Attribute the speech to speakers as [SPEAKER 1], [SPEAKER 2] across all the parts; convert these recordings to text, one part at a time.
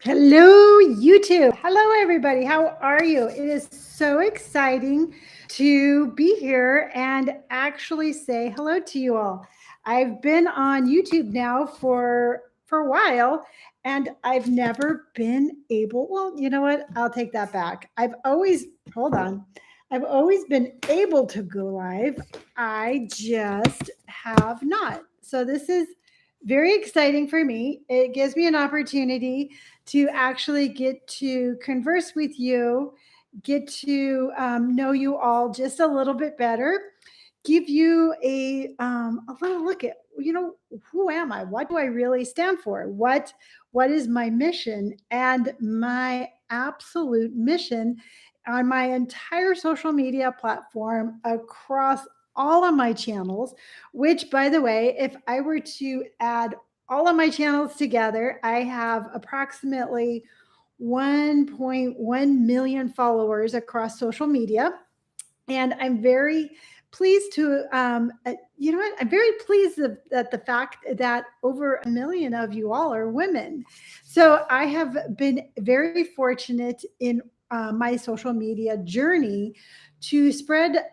[SPEAKER 1] Hello, YouTube. Hello, everybody. How are you? It is so exciting to be here and actually say hello to you all. I've been on YouTube now for a while, and I've never been able. Well, you know what? I'll take that back. I've always hold on. I've always been able to go live. I just have not. So this is very exciting for me. It gives me an opportunity to actually get to converse with you, get to know you all just a little bit better, give you a little look at who am I? What do I really stand for? What is my mission? And my absolute mission on my entire social media platform across all of my channels, which by the way, if I were to add all of my channels together, I have approximately 1.1 million followers across social media. And I'm very pleased to, you know what? I'm very pleased that the fact that over a million of you all are women. So I have been very fortunate in my social media journey to spread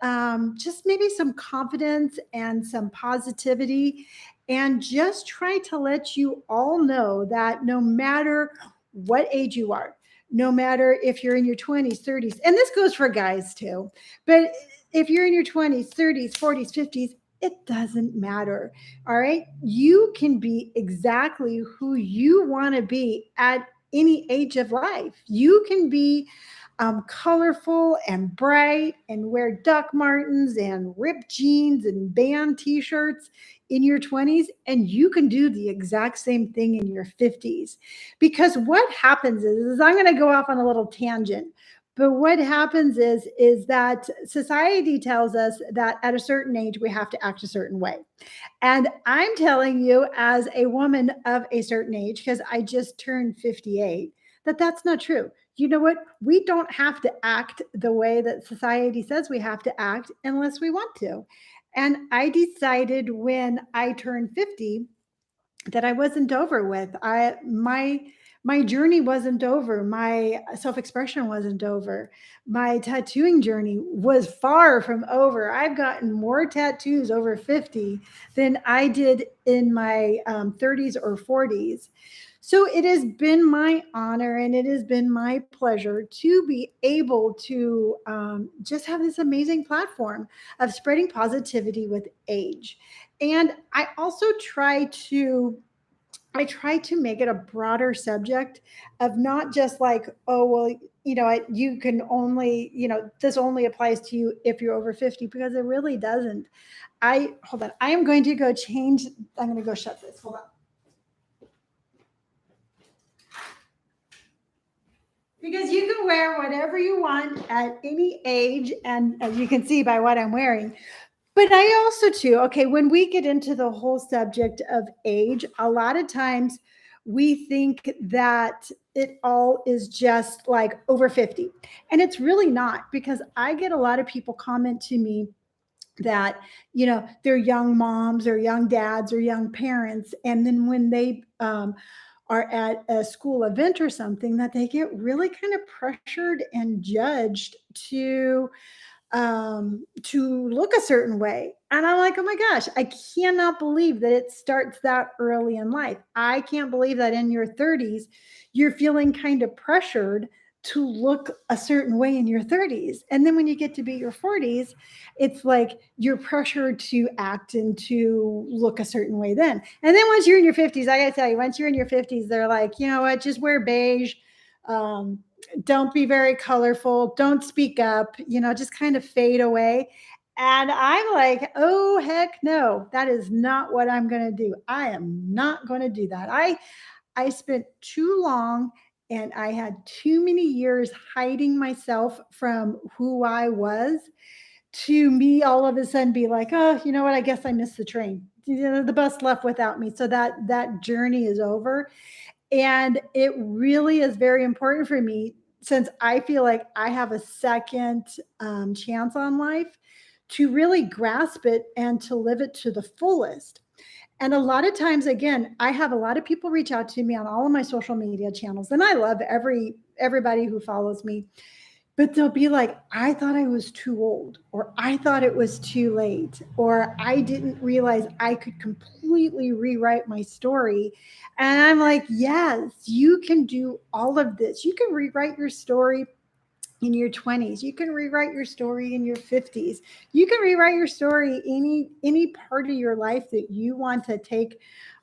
[SPEAKER 1] just maybe some confidence and some positivity, and just try to let you all know that no matter what age you are, no matter if you're in your 20s, 30s, and this goes for guys too, but if you're in your 20s, 30s, 40s, 50s, it doesn't matter. All right. You can be exactly who you want to be at any age of life. You can be colorful and bright and wear Doc Martens and ripped jeans and band t shirts in your 20s, and you can do the exact same thing in your 50s. Because what happens is I'm going to go off on a little tangent. But what happens is that society tells us that at a certain age we have to act a certain way. And I'm telling you, as a woman of a certain age, because I just turned 58, that that's not true. You know what? We don't have to act the way that society says we have to act unless we want to. And I decided when I turned 50 that I wasn't over with. My journey wasn't over. My self-expression wasn't over. My tattooing journey was far from over. I've gotten more tattoos over 50 than I did in my 30s or 40s. So it has been my honor and it has been my pleasure to be able to just have this amazing platform of spreading positivity with age. And I try to make it a broader subject of not just like, oh, well, you can only, this only applies to you if you're over 50, because it really doesn't. Hold on. I am going to go change. I'm going to go shut this. Hold on. Because you can wear whatever you want at any age. And as you can see by what I'm wearing, but I also too, okay, when we get into the whole subject of age, a lot of times we think that it all is just like over 50. And it's really not, because I get a lot of people comment to me that, they're young moms or young dads or young parents. And then when they are at a school event or something, that they get really kind of pressured and judged to look a certain way. And I'm like, oh my gosh, I cannot believe that it starts that early in life. I can't believe that in your 30s, you're feeling kind of pressured to look a certain way in your 30s. And then when you get to be your 40s, it's like you're pressured to act and to look a certain way then. And then once you're in your 50s, I got to tell you, once you're in your 50s, they're like, you know what, just wear beige. Um, don't be very colorful, don't speak up, just kind of fade away. And I'm like, oh heck no, that is not what I'm going to do. I am not going to do that. I spent too long and I had too many years hiding myself from who I was, to me all of a sudden be like, oh, you know what, I guess I missed the train. The bus left without me. So that journey is over. And it really is very important for me, since I feel like I have a second chance on life, to really grasp it and to live it to the fullest. And a lot of times, again, I have a lot of people reach out to me on all of my social media channels, and I love everybody who follows me. But they'll be like, I thought I was too old, or I thought it was too late, or I didn't realize I could completely rewrite my story. And I'm like, yes, you can do all of this. You can rewrite your story in your 20s. You can rewrite your story in your 50s. You can rewrite your story any part of your life that you want to take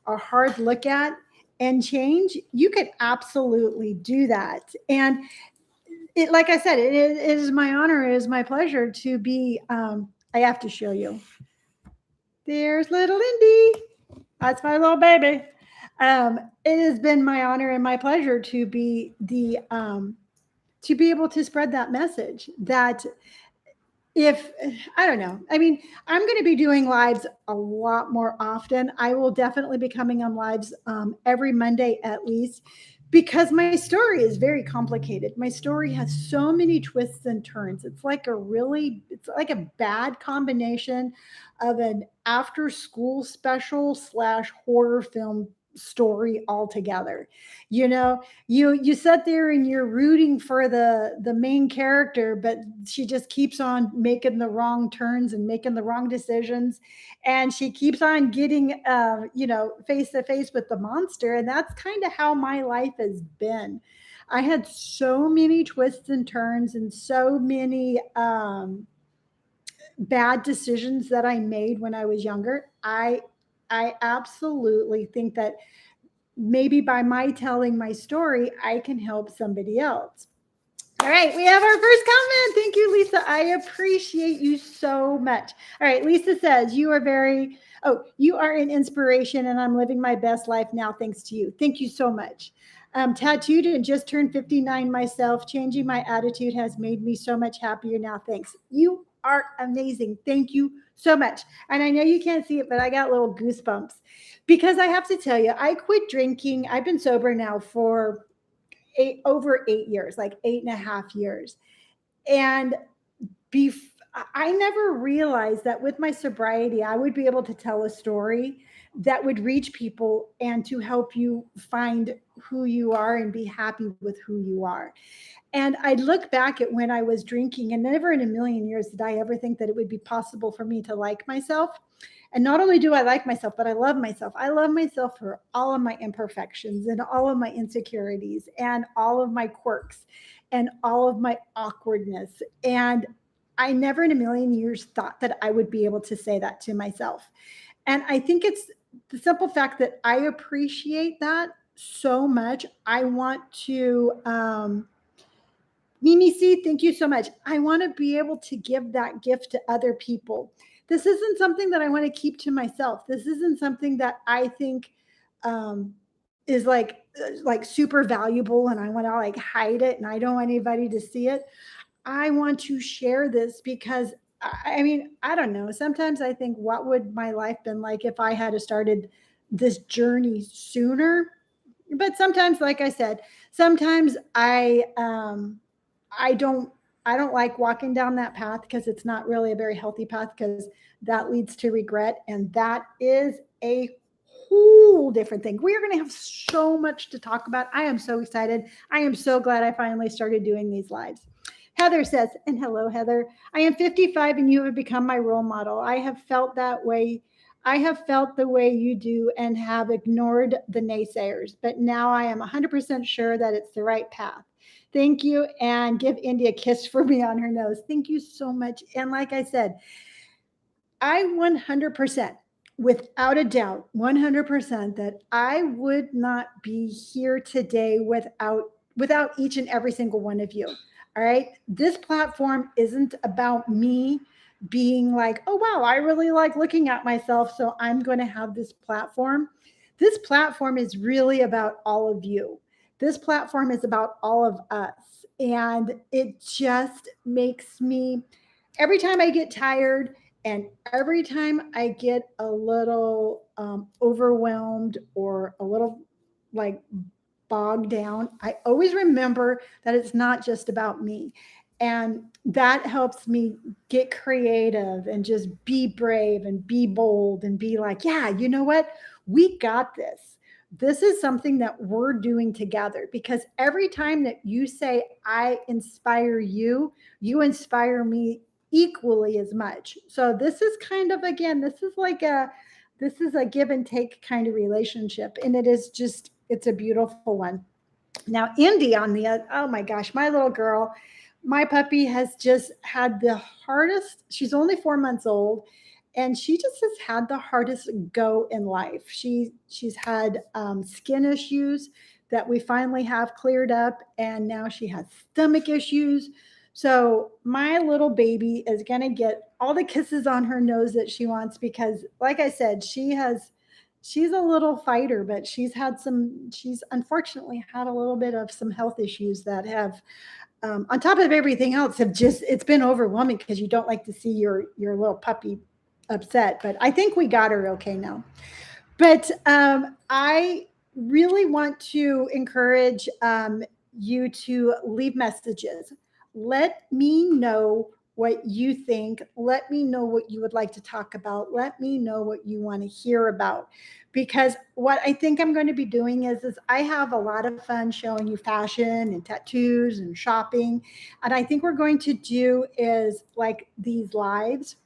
[SPEAKER 1] a hard look at and change. You could absolutely do that. And like I said, it is my honor, it is my pleasure to be. I have to show you. There's little Indy. That's my little baby. It has been my honor and my pleasure to be to be able to spread that message that if I don't know, I mean, I'm going to be doing lives a lot more often. I will definitely be coming on lives every Monday at least, because my story is very complicated. My story has so many twists and turns. It's like a bad combination of an after school special slash horror film story altogether. You know, you sit there and you're rooting for the main character, but she just keeps on making the wrong turns and making the wrong decisions, and she keeps on getting face to face with the monster. And that's kind of how my life has been. I had so many twists and turns and so many bad decisions that I made when I was younger. I absolutely think that maybe by my telling my story, I can help somebody else. All right, we have our first comment. Thank you, Lisa. I appreciate you so much. All right, Lisa says, you are an inspiration, and I'm living my best life now thanks to you. Thank you so much. Tattooed and just turned 59 myself. Changing my attitude has made me so much happier now. Thanks. You are amazing. Thank you so much. And I know you can't see it, but I got little goosebumps because I have to tell you, I quit drinking. I've been sober now for over 8 years, like 8.5 years. And bef- I never realized that with my sobriety, I would be able to tell a story that would reach people and to help you find who you are and be happy with who you are. And I look back at when I was drinking, and never in a million years did I ever think that it would be possible for me to like myself. And not only do I like myself, but I love myself. I love myself for all of my imperfections and all of my insecurities and all of my quirks and all of my awkwardness. And I never in a million years thought that I would be able to say that to myself. And I think it's the simple fact that I appreciate that so much. I want to, Mimi C, thank you so much. I want to be able to give that gift to other people. This isn't something that I want to keep to myself. This isn't something that I think um, is like super valuable, and I want to like hide it, and I don't want anybody to see it. I want to share this because I mean, I don't know. Sometimes I think, what would my life been like if I had started this journey sooner? But sometimes, like I said, sometimes I don't I don't like walking down that path because it's not really a very healthy path, because that leads to regret, and that is a whole different thing. We are going to have so much to talk about. I am so excited. I am so glad I finally started doing these lives. Heather says, and hello, Heather. I am 55 and you have become my role model. I have felt that way. I have felt the way you do and have ignored the naysayers, but now I am 100% sure that it's the right path. Thank you, and give Indy a kiss for me on her nose. Thank you so much. And like I said, I 100%, without a doubt, 100% that I would not be here today without each and every single one of you. All right? This platform isn't about me being like, "Oh wow, I really like looking at myself, so I'm going to have this platform." This platform is really about all of you. This platform is about all of us. And it just makes me, every time I get tired, and every time I get a little overwhelmed or a little like bogged down, I always remember that it's not just about me. And that helps me get creative and just be brave and be bold and be like, yeah, you know what? We got this. This is something that we're doing together, because every time that you say, I inspire you, you inspire me equally as much. So this is kind of, again, this is a give and take kind of relationship. And it is just, it's a beautiful one. Now, Indy on the other, oh my gosh, my little girl, my puppy has just had the hardest. She's only 4 months old, and she just has had the hardest go in life. She's had skin issues that we finally have cleared up, and now she has stomach issues. So my little baby is gonna get all the kisses on her nose that she wants, because, like I said, she's a little fighter, but she's unfortunately had a little bit of some health issues that have, on top of everything else, have just, it's been overwhelming, because you don't like to see your little puppy upset. But I think we got her okay now. But I really want to encourage you to leave messages. Let me know what you think. Let me know what you would like to talk about. Let me know what you want to hear about. Because what I think I'm going to be doing is I have a lot of fun showing you fashion and tattoos and shopping. And I think we're going to do is like these lives,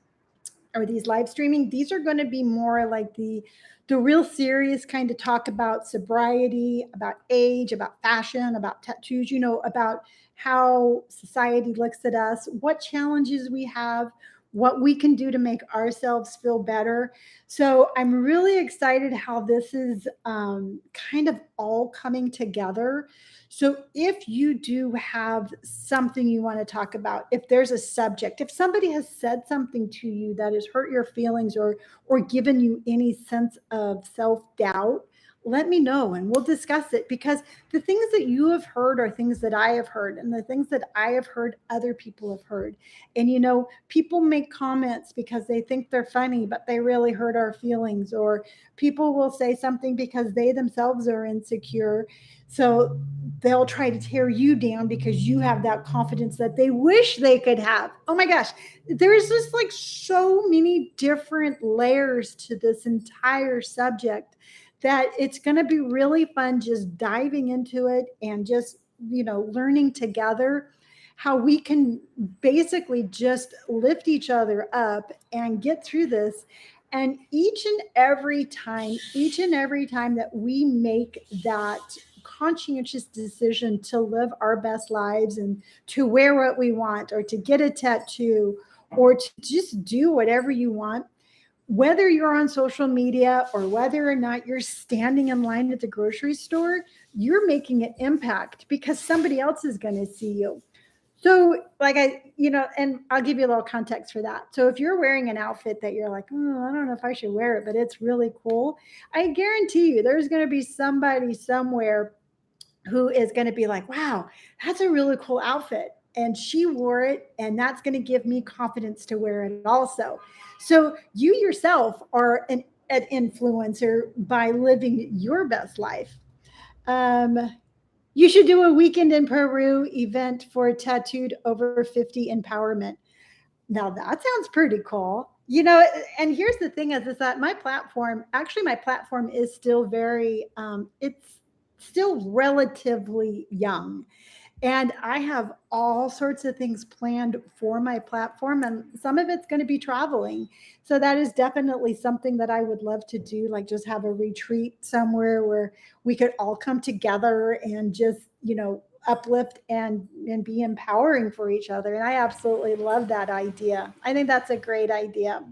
[SPEAKER 1] or these live streaming, these are going to be more like the real serious kind of talk about sobriety, about age, about fashion, about tattoos, about how society looks at us, what challenges we have, what we can do to make ourselves feel better. So I'm really excited how this is kind of all coming together. So if you do have something you want to talk about, if there's a subject, if somebody has said something to you that has hurt your feelings, or given you any sense of self-doubt, let me know and we'll discuss it, because the things that you have heard are things that I have heard, and the things that I have heard other people have heard. And people make comments because they think they're funny, but they really hurt our feelings, or people will say something because they themselves are insecure. So they'll try to tear you down because you have that confidence that they wish they could have. Oh my gosh, there's just like so many different layers to this entire subject, that it's going to be really fun just diving into it and just, learning together how we can basically just lift each other up and get through this. And each and every time that we make that conscientious decision to live our best lives, and to wear what we want, or to get a tattoo, or to just do whatever you want, whether you're on social media or whether or not you're standing in line at the grocery store, you're making an impact, because somebody else is going to see you. So, like and I'll give you a little context for that. So, if you're wearing an outfit that you're like, I don't know if I should wear it, but it's really cool, I guarantee you there's going to be somebody somewhere who is going to be like, wow, that's a really cool outfit. And she wore it, and that's going to give me confidence to wear it also. So you yourself are an influencer by living your best life. Um, you should do a weekend in Peru event for tattooed over 50 empowerment. Now that sounds pretty cool. And here's the thing is that my platform is still it's still relatively young. And I have all sorts of things planned for my platform, and some of it's going to be traveling. So that is definitely something that I would love to do, like just have a retreat somewhere where we could all come together and just, uplift and be empowering for each other. And I absolutely love that idea. I think that's a great idea.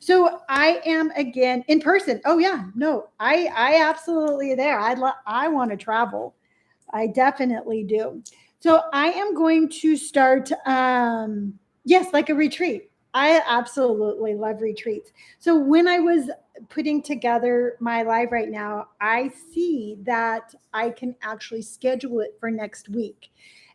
[SPEAKER 1] So I am again in person. Oh yeah, no, I absolutely there. I want to travel. I definitely do. So I am going to start, yes, like a retreat. I absolutely love retreats. So when I was putting together my live right now, I see that I can actually schedule it for next week.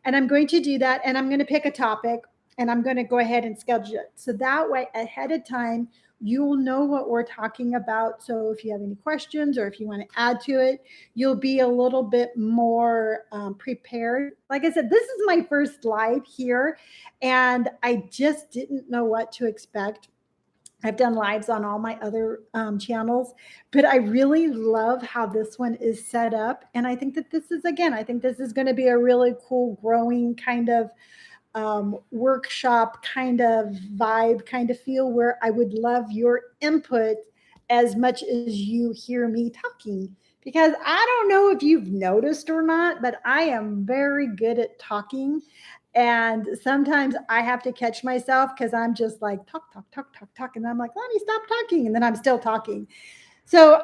[SPEAKER 1] And I'm going to do that. And I'm going to pick a topic, and I'm going to go ahead and schedule it. So that way, ahead of time, you'll know what we're talking about. So if you have any questions or if you want to add to it, you'll be a little bit more prepared. Like I said, this is my first live here, and I just didn't know what to expect. I've done lives on all my other channels, but I really love how this one is set up. And I think that this is, again, I think this is going to be a really cool, growing kind of workshop kind of vibe, kind of feel, where I would love your input as much as you hear me talking. Because I don't know if you've noticed or not, but I am very good at talking. And sometimes I have to catch myself because I'm just like talk, talk, talk, talk, talk. And I'm like, let me stop talking. And then I'm still talking. So,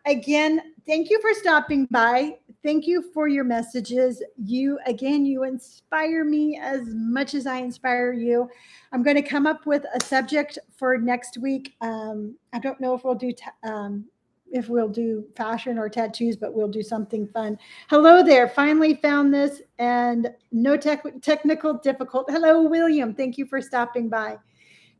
[SPEAKER 1] again, thank you for stopping by. Thank you for your messages. You inspire me as much as I inspire you. I'm going to come up with a subject for next week. I don't know if we'll do fashion or tattoos, but we'll do something fun. Hello there. Finally found this and no technical difficult. Hello, William. Thank you for stopping by.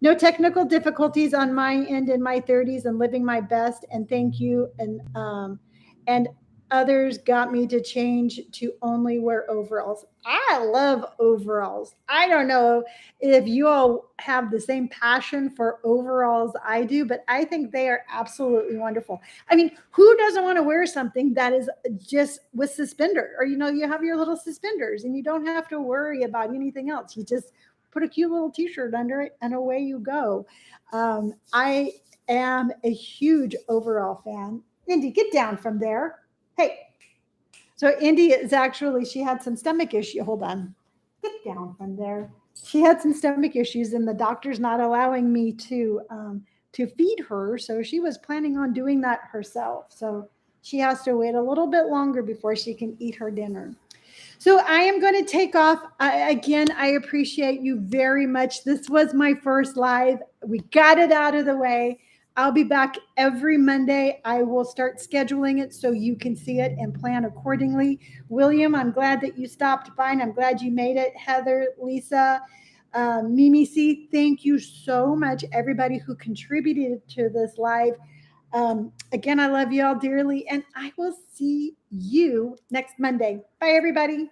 [SPEAKER 1] No technical difficulties on my end in my 30s and living my best. And thank you. And others got me to change to only wear overalls. I love overalls. I don't know if you all have the same passion for overalls I do, but I think they are absolutely wonderful. I mean, who doesn't want to wear something that is just with suspender, or you have your little suspenders and you don't have to worry about anything else. You just put a cute little t-shirt under it and away you go. I am a huge overall fan. Indy, get down from there. Hey, so Indy is actually, she had some stomach issue. Hold on. Get down from there. She had some stomach issues and the doctor's not allowing me to feed her. So she was planning on doing that herself. So she has to wait a little bit longer before she can eat her dinner. So I am going to take off. Again, I appreciate you very much. This was my first live. We got it out of the way. I'll be back every Monday. I will start scheduling it so you can see it and plan accordingly. William, I'm glad that you stopped by and I'm glad you made it. Heather, Lisa, Mimi C, thank you so much, everybody who contributed to this live. Again, I love you all dearly, and I will see you next Monday. Bye, everybody.